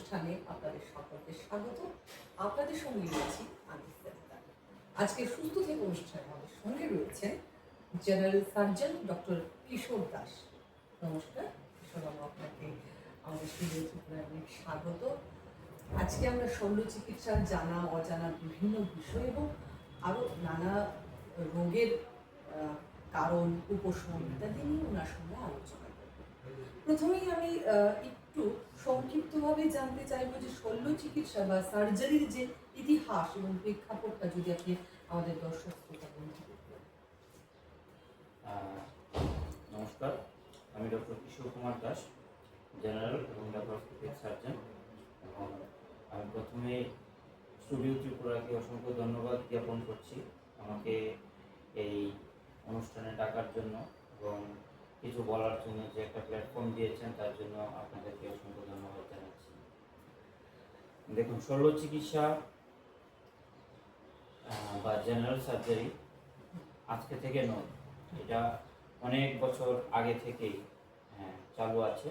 অনুষ্ঠানে আপনাদের সকলকে স্বাগত। আপনাদের সঙ্গে রয়েছি আমি ইফতেখার। আজকে সুস্থ থেকে অনুষ্ঠানে আমাদের সঙ্গে রয়েছেন general surgeon doctor Kishore Das. নমস্কার কিশোর বাবু, আপনাকে আমাদের স্টুডিও থেকে অনেক স্বাগত। আজকে আমরা শল্য চিকিৎসার জানা অজানা বিভিন্ন বিষয় এবং আরও নানা রোগের কারণ, উপশম ইত্যাদি নিয়ে ওনার সঙ্গে আলোচনা করব। প্রথমেই আমি একটু সংক্ষিপ্তভাবে জানতে চাইবো যে শল্য চিকিৎসা বা সার্জারির যে ইতিহাস এবং প্রেক্ষাপটটা যদি আপনি আমাদের দর্শক শ্রোতা বন্ধুদের বলেন। নমস্কার, আমি ডক্টর কিশোর কুমার দাস, জেনারেল এবং ল্যাপারোস্কোপিক সার্জন। এবং আমি প্রথমে স্টুডিও ত্রিপুরাকে অসংখ্য ধন্যবাদ জ্ঞাপন করছি আমাকে এই অনুষ্ঠানে ডাকার জন্য এবং কিছু বলার জন্য, যে একটা প্ল্যাটফর্ম দিয়েছেন তার জন্য আপনাদেরকে অসংখ্য ধন্যবাদ জানাচ্ছি। দেখুন, শল্য চিকিৎসা বা জেনারেল সার্জারি আজকে থেকে নয়, এটা অনেক বছর আগে থেকেই চালু আছে।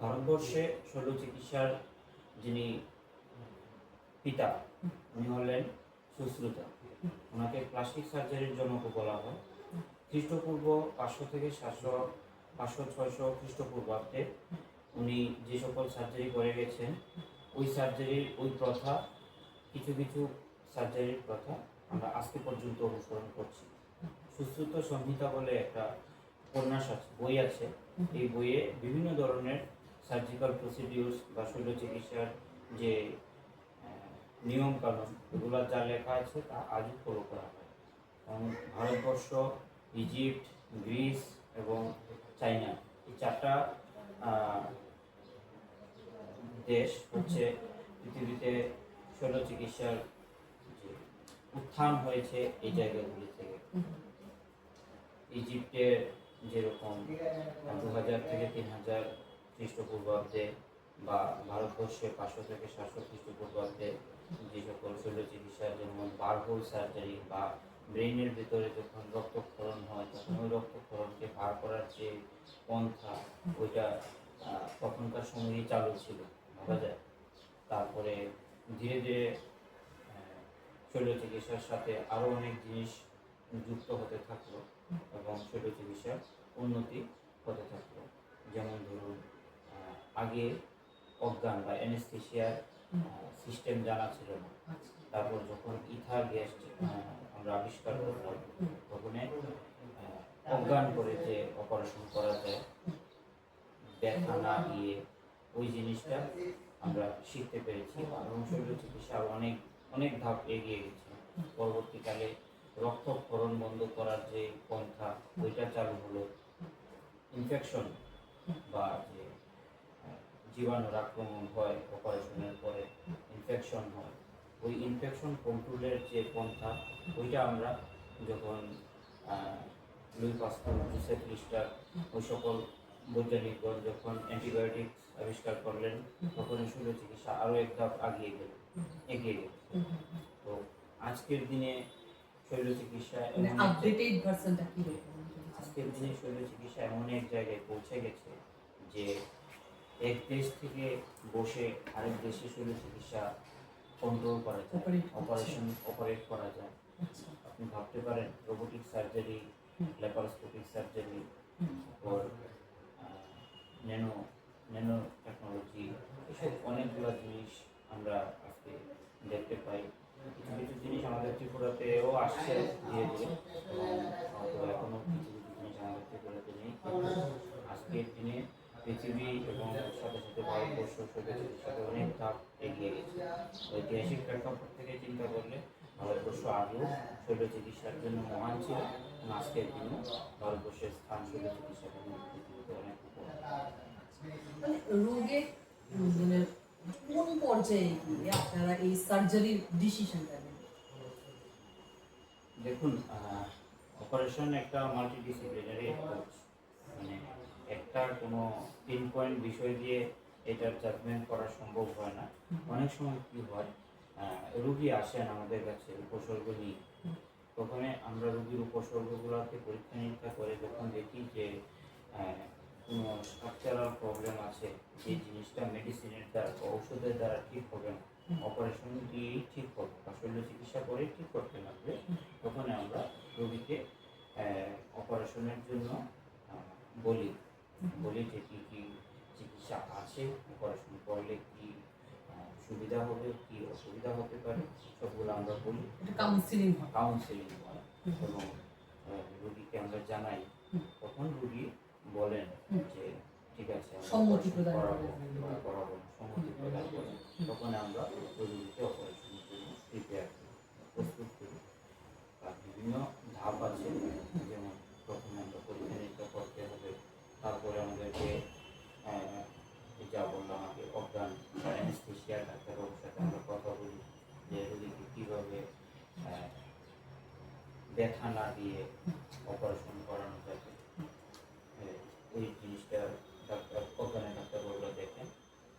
ভারতবর্ষে শল্য চিকিৎসার যিনি পিতা, উনি হলেন সুশ্রুতা। ওনাকে প্লাস্টিক সার্জারির জনক বলা হয়। খ্রিস্টপূর্ব 500 থেকে 500-600 খ্রিস্টপূর্বাব্দে উনি যে সকল সার্জারি করে গেছেন, ওই সার্জারির ওই প্রথা, কিছু কিছু সার্জারির প্রথা আমরা আজকে পর্যন্ত অনুসরণ করছি। সুশ্রুত সংহিতা বলে একটা উপন্যাস আছে, বই আছে। এই বইয়ে বিভিন্ন ধরনের সার্জিক্যাল প্রসিডিউরস বা শল্য চিকিৎসার যে নিয়ম কানুন, এগুলো যা লেখা আছে তা আজও ফলো করা হয়। এবং ভারতবর্ষ, ইজিপ্ট, গ্রিস এবং চায়না, এই চারটা দেশ হচ্ছে পৃথিবীতে শল্য চিকিৎসার যে উত্থান হয়েছে এই জায়গাগুলি থেকে। ইজিপ্টে যেরকম 2000 থেকে 3000 খ্রিস্টপূর্বাব্দে, বা ভারতবর্ষে 500 থেকে 700 খ্রিস্টপূর্বাব্দে যে সকল শল্য চিকিৎসা, যেমন বারহোল সার্জারি বা ব্রেইনের ভিতরে যখন রক্তক্ষরণ হয়, তখন ওই রক্তক্ষরণকে বার করার যে পন্থা, ওইটা তখনকার সময়েই চালু ছিল ভাবা যায়। তারপরে ধীরে ধীরে শল্য চিকিৎসার সাথে আরও অনেক জিনিস যুক্ত হতে থাকলো এবং শল্য চিকিৎসার উন্নতি হতে থাকলো। যেমন ধরুন, আগে অজ্ঞান বা অ্যানেস্থেশিয়ার সিস্টেম জানা ছিল না। তারপর যখন ইথার গ্যাস আমরা আবিষ্কার করলাম, তখন অজ্ঞান করে যে অপারেশন করা যায়, ব্যথা না গিয়ে, ওই জিনিসটা আমরা শিখতে পেরেছি এবং শল্য চিকিৎসা অনেক অনেক ধাপ এগিয়ে গেছে। পরবর্তীকালে রক্তক্ষরণ বন্ধ করার যে পন্থা, ওইটা চালু হলো। ইনফেকশন বা যে জীবাণুর আক্রমণ হয় অপারেশনের পরে, ইনফেকশন হয়, ওই ইনফেকশন কন্ট্রোলের যে পন্থা, ওইটা আমরা যখন লুই পাস্তুর, জোসেফ লিস্টার, ওই সকল বৈজ্ঞানিকগণ যখন অ্যান্টিবায়োটিক আবিষ্কার করলেন, তখন শল্য চিকিৎসা আরও এক ধাপ এগিয়ে গেল। তো আজকের দিনে শল্য চিকিৎসা আজকের দিনে শল্য চিকিৎসা এমন এক জায়গায় পৌঁছে গেছে যে এক দেশ থেকে বসে আরেক দেশে শল্য চিকিৎসা কন্ট্রোল করা যায়, অপারেট করা যায়। আপনি ভাবতে পারেন, রোবোটিক সার্জারি, ল্যাপারোস্কোপিক সার্জারি, তারপর ন্যানো টেকনোলজি, এসব অনেকগুলো জিনিস আমরা আজকে দেখতে পাই। কিছু কিছু জিনিস আমাদের ত্রিপুরাতেও আসছে ধীরে ধীরে, এবং এখনো কিছু কিছু জিনিস আমাদের ত্রিপুরাতে নেই। আজকের দিনে পৃথিবী এবং সাথে সাথে ভারতবর্ষ শল্য চিকিৎসাতে অনেক ধাপ এগিয়ে গেছে। ঐতিহাসিক প্রেক্ষাপট থেকে চিন্তা করলে ভারতবর্ষ আগেও শল্য চিকিৎসার জন্য মহান ছিল, এবং আজকের দিনে ভারতবর্ষের স্থান শল্য চিকিৎসার জন্য পৃথিবীতে অনেক উপর। মানে রোগের কোন পর্যায়ে গিয়ে আপনারা এই সার্জারির ডিসিশনটা নেন? দেখুন, অপারেশন একটা মাল্টিডিসিপ্লিনারি অ্যাপ্রোচ, মানে একটা কোনো পিন পয়েন্ট বিষয় দিয়ে এটার জাজমেন্ট করা সম্ভব হয় না। অনেক সময় কী হয়, রুগী আসেন আমাদের কাছে উপসর্গ নিয়ে, তখন আমরা রুগীর উপসর্গগুলোকে পরীক্ষা নিরীক্ষা করে যখন দেখি যে কোনো স্ট্রাকচারাল প্রবলেম আছে, যে জিনিসটা মেডিসিনের দ্বারা বা ওষুধের দ্বারা ঠিক হবে না, অপারেশন দিয়েই ঠিক হবে বা শল্য চিকিৎসা করে ঠিক করতে লাগবে, তখন আমরা রোগীকে অপারেশনের জন্য বলি বলি যে কী কী চিকিৎসা আছে, অপারেশন করলে কি সুবিধা হবে, কি অসুবিধা হতে পারে, সবগুলো আমরা বলি। কাউন্সিলিং হয় এবং রোগীকে আমরা জানাই, তখন রোগী বলেন যে ঠিক আছে সম্মতি প্রদান করাবো, সম্মতি প্রদান করেন, তখন আমরা রোগীকে অপারেশনের জন্য প্রিপেয়ার করি, প্রস্তুত করি। আর বিভিন্ন ধাপ আছে, যেমন প্রথমে আমরা পরীক্ষা নিরীক্ষা করতে হবে, তারপরে আমাদেরকে যা বললাম আগে অজ্ঞান অ্যানেস্থেশিয়া ডাক্তারবাবুর সাথে আমরা কথা বলি যে রোগীকে কীভাবে ব্যথা না দিয়ে অপারেশন করানো যাবে, ওই জিনিসটা অজ্ঞানের ডাক্তারবাবুরা দেখেন,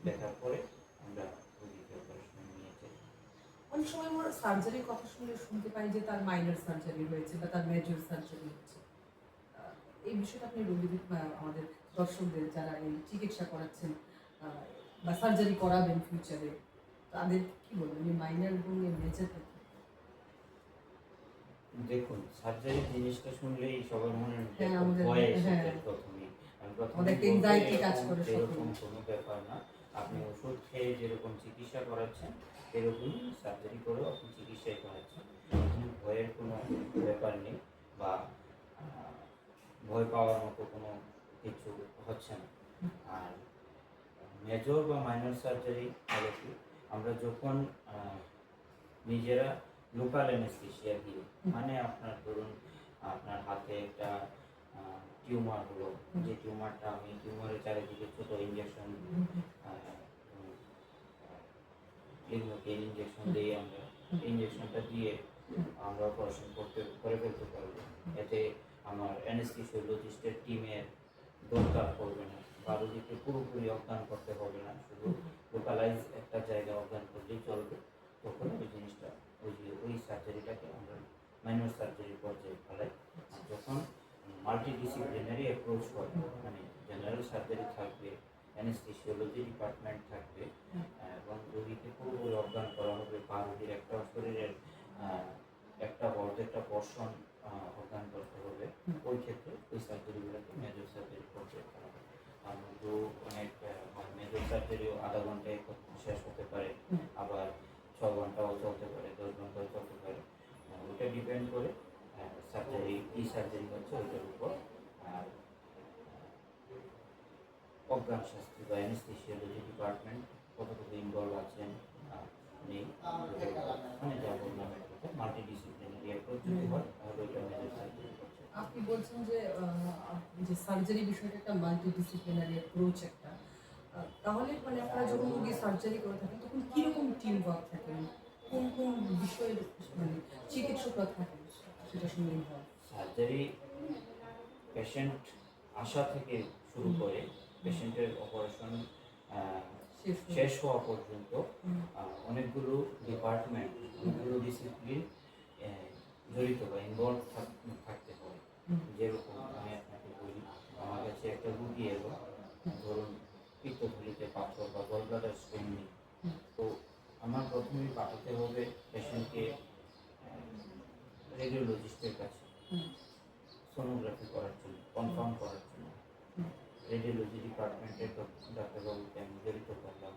দেখার পরে আমরা রোগীকে অপারেশন নিয়ে যাই। অনেক সময় আমরা সার্জারির কথা শুনতে পাই যে তার মাইনর সার্জারি হয়েছে বা তার মেজর সার্জারি হচ্ছে। এই বিষয়টা আপনি রোগীদের আমাদের দর্শকদের যারা এই চিকিৎসা করাচ্ছেন বা সার্জারি করাবেন ফিউচারে, তাদের কি বলবেন এই মাইনর এবং এই মেজর? দেখুন, সার্জারি জিনিসটা শুনলেই সবার মনে ভয় এসে প্রথমে এরকম কোনো ব্যাপার না। আপনি ওষুধ খেয়ে যেরকম চিকিৎসা করাচ্ছেন এরকমই সার্জারি করেও আপনি চিকিৎসাই করাচ্ছেন, ভয়ের কোনো ব্যাপার নেই বা ভয় পাওয়ার মতো কোনো কিছু হচ্ছে না। আর মেজর বা মাইনর সার্জারি হলো কি, আমরা যখন নিজেরা লোকাল অ্যানেস্থেশিয়া দিয়ে, মানে আপনার ধরুন আপনার হাতে একটা টিউমার হলো, যে টিউমারটা আমি টিউমারের চারিদিকে ছোট ইঞ্জেকশন ইঞ্জেকশন দিয়ে আমরা ইঞ্জেকশনটা দিয়ে আমরা অপারেশন করে ফেলতে পারবো। এতে আমার অ্যানেস্থেসিওলজিস্টের টিমের দরকার পড়বে না বা রোগীকে পুরোপুরি অজ্ঞান করতে হবে না, শুধু লোকালাইজ একটা জায়গায় অজ্ঞান করলেই চলবে। তখন ওই জিনিসটা ওই সার্জারিটাকে আমরা মাইনর সার্জারি পর্যায়ে ফেলাই। আর যখন মাল্টিডিসিপ্লিনারি অ্যাপ্রোচ হয়, মানে জেনারেল সার্জারি থাকবে, অ্যানেস্থেসিওলজি ডিপার্টমেন্ট থাকবে এবং রোগীকে পুরোপুরি অজ্ঞান করা হবে বা রোগীর একটা শরীরের একটা অর্ধেকটা পোর্শন অজ্ঞান করতে হবে, ওই ক্ষেত্রে ওই সার্জারিগুলোকে মেজর সার্জারি পর্যায়ে করা হবে। আর মধ্যে অনেক মেজর সার্জারিও আধা ঘন্টায় শেষ হতে পারে, আবার 6 ঘন্টাও চলতে পারে, 10 ঘন্টাও চলতে পারে। ওটা ডিপেন্ড করে সার্জারি কি সার্জারি হচ্ছে ওইটার উপর। আর অজ্ঞান শাস্ত্রী বা অ্যানেস্থেসিওলজি ডিপার্টমেন্ট কতটুকু ইনভলভ আছেন নেই, মানে যা বললাম মাল্টিডিসিপ্লিনারি অ্যাপ্রোচ যদি হয় তাহলে ওইটা মেজর সার্জারি করছে। আপনি বলছেন যে সার্জারি বিষয়টা একটা মাল্টিডিসিপ্লিনারি অ্যাপ্রোচ একটা, তাহলে মানে আপনারা যখন রোগী সার্জারি করে থাকেন তখন কীরকম টিম ওয়ার্ক থাকেন, কোন কোন বিষয়ের মানে চিকিৎসকরা থাকেন সেটা শুনে সার্জারি পেশেন্ট আসা থেকে শুরু করে পেশেন্টের অপারেশন শেষ হওয়া পর্যন্ত অনেকগুলো ডিপার্টমেন্ট, অনেকগুলো ডিসিপ্লিন জড়িত বা ইনভলভ থাকতে হয়। যেরকম আমি আপনাকে বলি, আমার কাছে একটা রুগী এলো, ধরুন পিত্তথলিতে পাথর বা গলব্লাডার স্টোন নেই, তো আমার প্রথমেই পাঠাতে হবে পেশেন্টকে রেডিওলজিস্টের কাছে সোনোগ্রাফি করার জন্য, কনফার্ম করার জন্য। রেডিওলজি ডিপার্টমেন্টের ডাক্তারবাবুকে আমি জড়িত করলাম।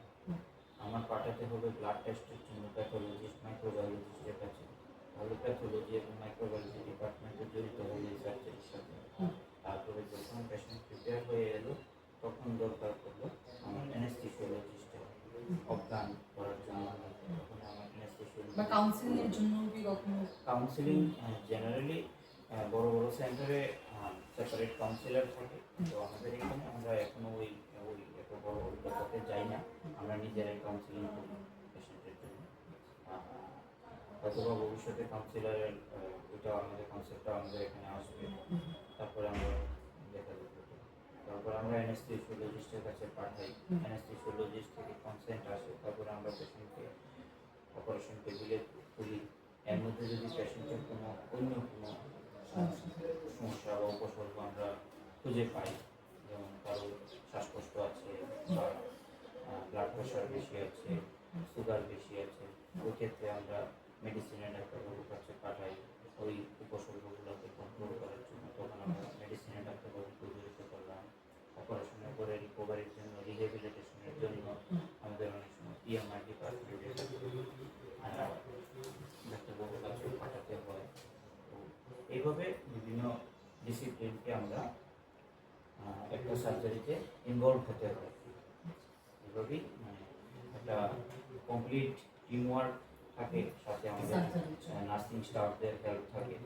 আমার পাঠাতে হবে ব্লাড টেস্টের জন্য প্যাথোলজিস্ট, মাইক্রোবায়োলজিস্টের কাছে, তাহলে প্যাথোলজি এবং মাইক্রোবায়োলজি ডিপার্টমেন্টে জড়িত হবে এই সার্জারির সাথে। তারপরে যখন পেশেন্ট প্রিপেয়ার হয়ে এলো তখন দরকার পড়লো আমার অ্যানেস্থেসিওলজিস্টের অজ্ঞান করার জন্য, তখন আমার অ্যানেস্থেসিওলজি বা কাউন্সিলিংয়ের জন্য কি কখনো কাউন্সিলিং জেনারেলি বড় বড় সেন্টারে সেপারেট কাউন্সিলার থাকে, তো আমাদের এখানে আমরা এখনো ওই এত বড় অভিজ্ঞতাতে যাই না, আমরা নিজেরাই কাউন্সিলিং করি পেশেন্টের জন্য। অথবা ভবিষ্যতে কাউন্সিলারের ওইটা আমাদের কনসেপ্টটা আমাদের এখানে আসবে, তারপরে আমরা দেখা যাবে। তারপর আমরা অ্যানেস্থেসিওলজিস্টের কাছে পাঠাই, অ্যানেস্থেসিওলজিস্ট থেকে কনসেন্ট আসে, তারপরে আমরা পেশেন্টকে অপারেশন টেবিলে তুলি। এর মধ্যে যদি পেশেন্টের কোনো অন্য কোনো সমস্যা বা উপসর্গ আমরা খুঁজে পাই, যেমন তার কারো শ্বাসকষ্ট আছে বা ব্লাড প্রেশার বেশি আছে, সুগার বেশি আছে, ওই ক্ষেত্রে আমরা মেডিসিনের ডাক্তারবাবুর কাছে পাঠাই ওই উপসর্গগুলোকে কন্ট্রোল করার জন্য। তখন আমরা মেডিসিনের ডাক্তারবাবুকে জড়িত করলাম। অপারেশনের পরে রিকভারির জন্য, রিহেবিলিটেশনের জন্য আমাদের অনেক সময় পিএমআই ডিপার্টমেন্টের ডাক্তারবাবুর কাছে পাঠাতে হয়। তো এইভাবে বিভিন্ন ডিসিপ্লিনকে আমরা একটা সার্জারিতে ইনভলভ হতে হয়। এভাবেই মানে একটা কমপ্লিট টিমওয়ার্ক থাকে, সাথে আমাদের নার্সিং স্টাফদের হেল্প থাকে।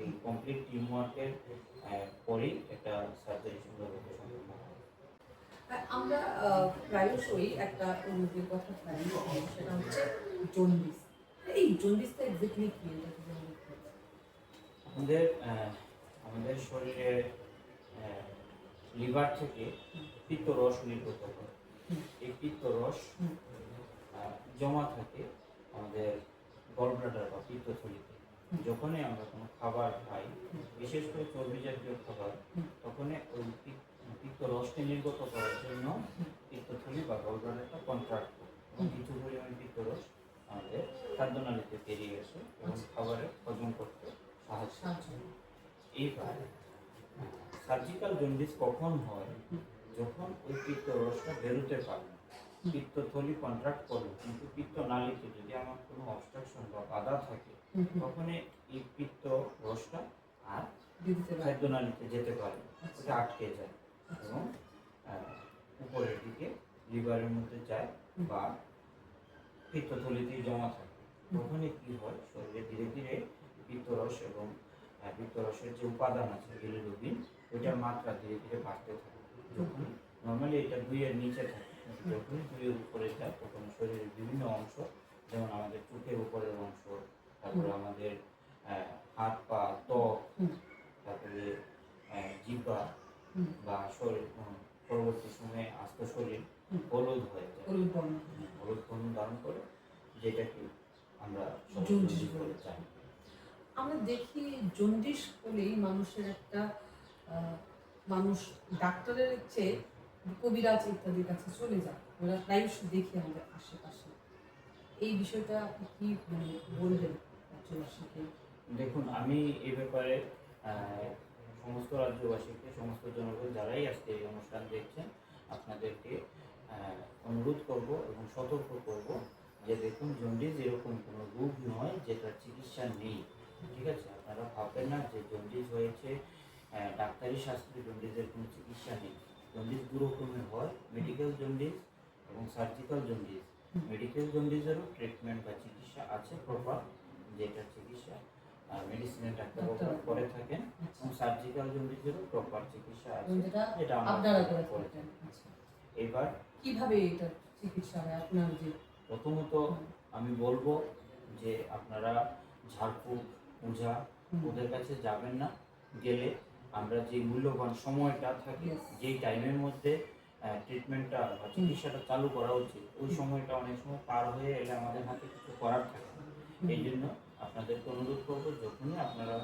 এই কমপ্লিট টিমওয়ার্কের পরেই একটা সার্জারি সুন্দরভাবে সম্পন্ন হয়। আমরা প্রায়শই একটা রোগের কথা জানি, সেটা হচ্ছে জন্ডিস। এই জন্ডিসটা এক্স্যাক্টলি কি? আমাদের আমাদের শরীরে লিভার থেকে পিত্তরস নির্গত হয়। এই পিত্তরস জমা থাকে আমাদের গলব্লাডার বা পিত্তথলিতে। যখনই আমরা কোনো খাবার খাই, বিশেষ করে চর্বি জাতীয় খাবার, তখনই ওই পিত্তরসকে নির্গত করার জন্য পিত্তথলি বা গলব্লাডারটা কন্ট্রাক্ট করে এবং কিছু পরিমাণ পিত্তরস আমাদের খাদ্যনালীতে বেরিয়ে আসে এবং খাবারের হজম করতে সাহায্য করে। এইবার সার্জিক্যাল জন্ডিস কখন হয়? যখন ওই পিত্তরসটা বেরোতে পারে না, পিত্তথলি কন্ট্রাক্ট করলো কিন্তু পিত্তনালীতে যদি আমার কোনো অবস্ট্রাকশন বা বাধা থাকে, তখন এই পিত্তরসটা আর খাদ্যনালীতে যেতে পারে না, ওটা আটকে যায় এবং উপরের দিকে লিভারের মধ্যে যায় বা পিত্তথলিতেই জমা থাকে। তখনই কি হয়, শরীরে ধীরে ধীরে পিত্তরস এবং পিত্তরসের যে উপাদান আছে বিলিরুবিন, ওইটার মাত্রা ধীরে ধীরে বাড়তে থাকে। যখন নর্মালি এটা 2-এর নিচে থাকে, যখনই 2-এর উপরে যায় তখন শরীরের বিভিন্ন অংশ, যেমন আমাদের চোখের উপরের অংশ, তারপরে আমাদের হাত পা, ত্বক, তারপরে জিহ্বা বা শরীর, পরবর্তী সময়ে আস্ত শরীর হলুদ হয়ে যায়, হলুদ বর্ণ ধারণ করে, যেটাকে আমরা জন্ডিস বলে চাই। আমরা দেখি জন্ডিস হলেই মানুষের একটা মানুষ ডাক্তারের চেয়ে কবিরাজ ইত্যাদির কাছে চলে যায়। ওরা প্রায়শই দেখি আমাদের আশেপাশে। এই বিষয়টা আপনি কি বলবেন রাজ্যবাসীকে? দেখুন, আমি এই ব্যাপারে সমস্ত রাজ্যবাসীকে, সমস্ত জনগণ যারাই আজকে এই অনুষ্ঠান দেখছেন, আপনাদেরকে অনুরোধ করব এবং সতর্ক করব যে দেখুন, জন্ডিস এরকম কোনো রোগ নয় যেটার চিকিৎসা নেই। ঠিক আছে? আপনারা ভাববেন না যে জন্ডিস হয়েছে, ডাক্তারি শাস্ত্রে জন্ডিসের কোনো চিকিৎসা নেই। জন্ডিস দু রকমের হয়, মেডিকেল জন্ডিস এবং সার্জিক্যাল জন্ডিস। মেডিকেল জন্ডিসেরও ট্রিটমেন্ট বা চিকিৎসা আছে প্রপার, যেটা চিকিৎসা মেডিসিনের ডাক্তারবাবু করে থাকেন, এবং সার্জিক্যাল জন্ডিসেরও প্রপার চিকিৎসা আছে, যেটা আপনারা করে থাকেন। এবার কিভাবে এটা চিকিৎসা হয় আপনার? যে প্রথমত আমি বলবো যে আপনারা ঝাড়ফুঁক, ওঝা ওদের কাছে যাবেন না। গেলে আমরা যে মূল্যবান সময়টা থাকে, যেই টাইমের মধ্যে ট্রিটমেন্টটা বা চিকিৎসাটা চালু করা উচিত, ওই সময়টা অনেক সময় পার হয়ে এলে আমাদের হাতে কিছু করার থাকে না। এই জন্য আপনাদেরকে অনুরোধ করবো, যখনই আপনারা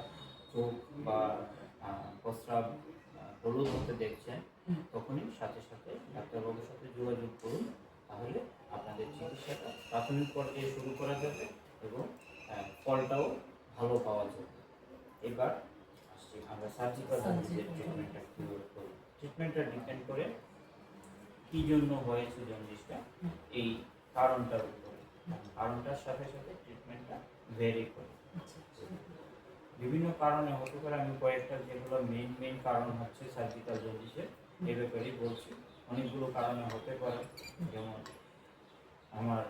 চোখ বা প্রস্রাব হলুদ হতে দেখছেন, তখনই সাথে সাথে ডাক্তারবাবুর সাথে যোগাযোগ করুন। তাহলে আপনাদের চিকিৎসাটা প্রাথমিক পর্যায়ে শুরু করা যাবে এবং ফলটাও ভালো পাওয়া যাবে। এবার আসছি আমরা সার্জিক্যাল জন্ডিসের ট্রিটমেন্টটা কীভাবে করি। ট্রিটমেন্টটা ডিপেন্ড করে কী জন্য হয়েছে জন্ডিসটা, এই কারণটার উপরে। কারণটার সাথে সাথে ট্রিটমেন্টটা ভেরি করে। বিভিন্ন কারণে হতে পারে, আমি কয়েকটা যেগুলো মেইন কারণ হচ্ছে সার্জিক্যাল জন্ডিসের, এ ব্যাপারেই বলছি। অনেকগুলো কারণে হতে পারে, যেমন আমার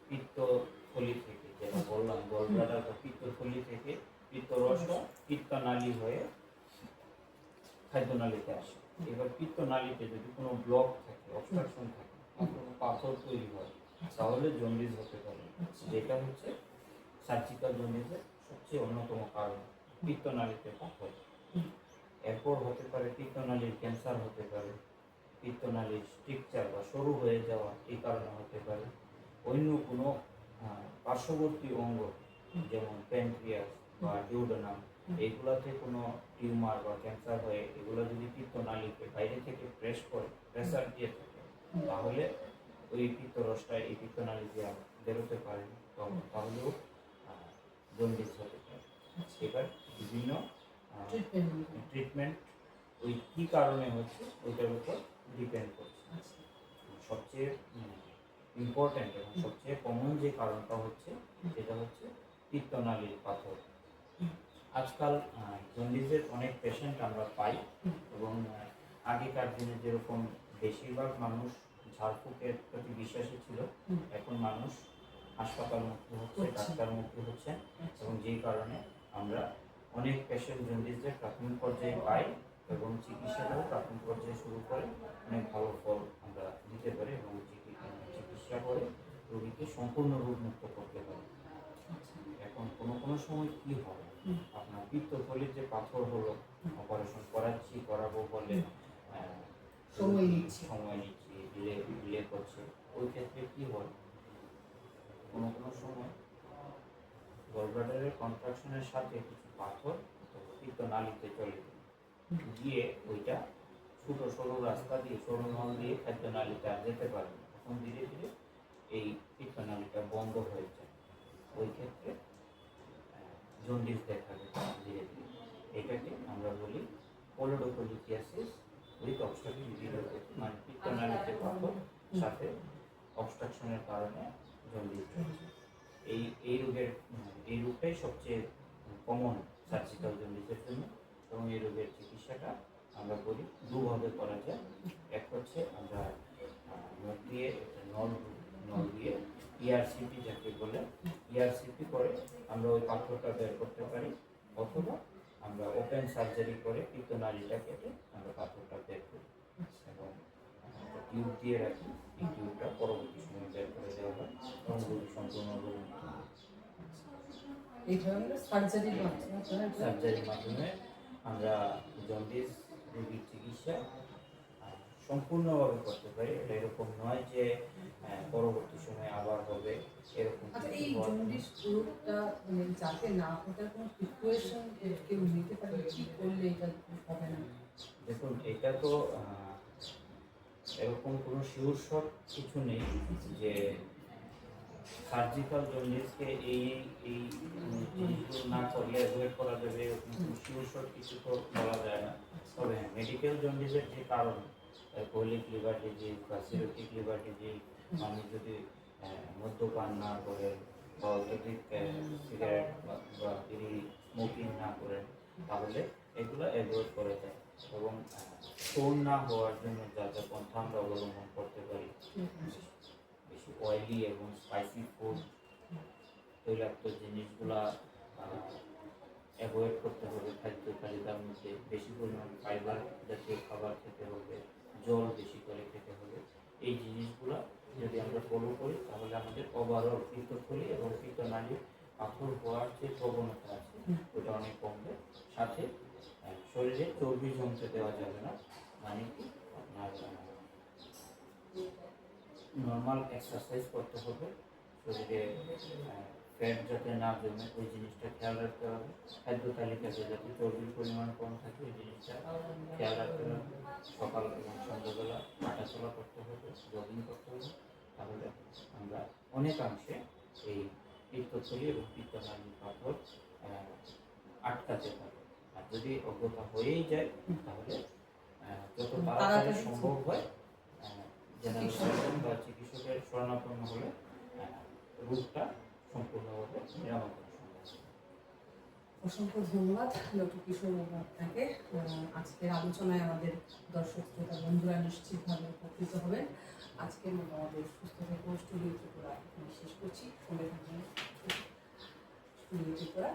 পিত্তথলি থেকে, যেটা বললাম গলব্লাডার বা পিত্তথলি থেকে পিত্তরসটা পিত্তনালী হয়ে খাদ্যনালীতে আসে। এবার পিত্তনালীতে যদি কোনো ব্লক থাকে, অবস্ট্রাকশন থাকে, কোনো পাথর তৈরি হয়, তাহলে জন্ডিস হতে পারে, যেটা হচ্ছে সার্জিক্যাল জন্ডিসের সবচেয়ে অন্যতম কারণ, পিত্তনালীতে পাথর। এরপর হতে পারে পিত্তনালীর ক্যান্সার হতে পারে, পিত্তনালীর স্ট্রিকচার বা সরু হয়ে যাওয়া এই কারণে হতে পারে। অন্য কোনো পার্শ্ববর্তী অঙ্গ, যেমন প্যানক্রিয়াস বা ডিউডেনাম, এইগুলাতে কোনো টিউমার বা ক্যান্সার হয়ে এগুলো যদি পিত্তনালীকে বাইরে থেকে প্রেসার দিয়ে থাকে, তাহলে ওই পিত্তরসটা এই পিত্তনালী দিয়ে বেরোতে পারে না, তাহলেও জন্ডিস হতে পারে। এবার বিভিন্ন ট্রিটমেন্ট ওই কী কারণে হচ্ছে ওইটার উপর ডিপেন্ড করছে। সবচেয়ে ইম্পর্ট্যান্ট এবং সবচেয়ে কমন যে কারণটা হচ্ছে সেটা হচ্ছে পিত্তনালীর পাথর। আজকাল জন্ডিসের অনেক পেশেন্ট আমরা পাই, এবং আগেকার দিনে যেরকম বেশিরভাগ মানুষ ঝাড়ফুঁকের প্রতি বিশ্বাসী ছিল, এখন মানুষ হাসপাতাল মুক্তি হচ্ছে, ডাক্তার মুক্তি হচ্ছে, এবং যেই কারণে আমরা অনেক পেশেন্ট জন্ডিসের প্রাথমিক পর্যায়ে পাই এবং চিকিৎসাটাও প্রাথমিক পর্যায়ে শুরু করে অনেক ভালো ফল আমরা দিতে পারি এবং চিকিৎসা করে রোগীকে সম্পূর্ণ রোগমুক্ত করতে পারি। এখন কোনো সময় কি হয়, আপনার পিত্তথলির যে পাথর হলো, অপারেশন করাবো বলে সময় নিচ্ছি, ডিলে করছে, ওই ক্ষেত্রে কি হয়, কোনো সময় গলব্লাডারের কন্ট্রাকশনের সাথে কিছু পাথর পিত্তনালীতে চলে গিয়ে ওইটা ছোটো সরু রাস্তা দিয়ে, সরু নল দিয়ে খাদ্যনালীতে আর যেতে পারে না, তখন ধীরে ধীরে এই পিত্তনালীটা বন্ধ হয়ে যায়। ওই ক্ষেত্রে জন্ডিস দেখা যায় ধীরে ধীরে। এটাকে আমরা বলি কোলোডোকোলিথিয়াসিস উইথ অবস্ট্রাকটিভ ইউরিনোপ্যাথি, মানে পিত্তনালীতে পাথর সাথে অবস্ট্রাকশনের কারণে জন্ডিস। এই রোগটাই সবচেয়ে কমন সার্জিক্যাল জন্ডিসের জন্য, এবং এই রোগের চিকিৎসাটা আমরা বলি দুভাবে করা যায়। এক হচ্ছে আমরা মুখ দিয়ে নল দিয়ে ইআরসিপি যাকে বলে, ইআরসিপি করে আমরা ওই পাথরটা বের করতে পারি, অথবা আমরা ওপেন সার্জারি করে পিত্তনালীটা কেটে আমরা পাথরটা বের করি এবং টিউব দিয়ে রাখি। এই টিউবটা পরবর্তী সময় বের করে দেওয়া হয় এবং রোগী সম্পূর্ণ রোগমুক্ত হয়। এই ধরনের সার্জারির মাধ্যমে আমরা জন্ডিস রোগীর চিকিৎসা সম্পূর্ণভাবে করতে পারি। এটা এরকম নয় যে পরবর্তী সময় আবার হবে এরকম। আচ্ছা, এই জন্ডিস রোগটা যাতে না ওটার কোনো প্রিপারেশন কেউ নিতে পারে, কি করলে এটা হবে না? দেখুন, এটা তো এরকম কোনো শিওর শট কিছু নেই যে সার্জিক্যাল জন্ডিসকে এই জিনিসগুলো না করলে অ্যাভয়েড করা যাবে, এরকম কোনো শিওর শট কিছু তো বলা যায় না। তবে মেডিকেল জন্ডিসের যে কারণ, কোলিক লিভার ডিজিজ বা সিরোটিক লিভার ডিজিজ, মানুষ যদি মদ্যপান না করে বা অত্যধিক সিগারেট বা বিড়ি স্মোকিং না করেন, তাহলে এগুলো অ্যাভয়েড করা যায়। এবং স্টোন না হওয়ার জন্য যা যা পন্থা আমরা অবলম্বন করতে পারি, বেশি অয়েলি এবং স্পাইসি ফুড, তৈলাক্ত জিনিসগুলা অ্যাভয়েড করতে হবে। খাদ্য তালিকার মধ্যে বেশি পরিমাণ ফাইবার জাতীয় খাবার খেতে হবে, জল বেশি করে খেতে হবে। এই জিনিসগুলো যদি আমরা ফলো করি, তাহলে আমাদের ওভারঅল পিত্তথলি এবং পিত্তনালীর পাথর হওয়ার যে প্রবণতা আছে ওটা অনেক কমবে। সাথে শরীরে চর্বি জমতে দেওয়া যাবে না, মানে কি আপনার নর্মাল এক্সারসাইজ করতে হবে, শরীরে ফ্যাট যাতে না জমে ওই জিনিসটা খেয়াল রাখতে হবে। খাদ্য তালিকাতে যাতে চর্বির পরিমাণ কম থাকে ওই জিনিসটা খেয়াল রাখতে হবে। সকাল এবং সন্ধ্যাবেলা হাঁটাচলা করতে হবে, জগিং করতে হবে, তাহলে আমরা অনেকাংশে এই পিত্তথলি এবং পিত্তনালীর পাথর আটকাতে পারি। আর যদি অজ্ঞতা হয়েই যায়, তাহলে যত তাড়াতাড়ি সম্ভব হয় জেনারেল সার্জন বা চিকিৎসকের শরণাপন্ন হলে রোগটা সম্পূর্ণভাবে নিরাময় করা সম্ভব। অসংখ্য ধন্যবাদ ডক্টর কিশোর বাবু আপনাকে। আজকের আলোচনায় আমাদের দর্শক শ্রোতা বন্ধুরা নিশ্চিতভাবে উপকৃত হবেন। আজকের মতো আমাদের সুস্থ থেকে স্টুডিও ত্রিপুরা শেষ করছি। সঙ্গে থাকবেন স্টুডিও ত্রিপুরা।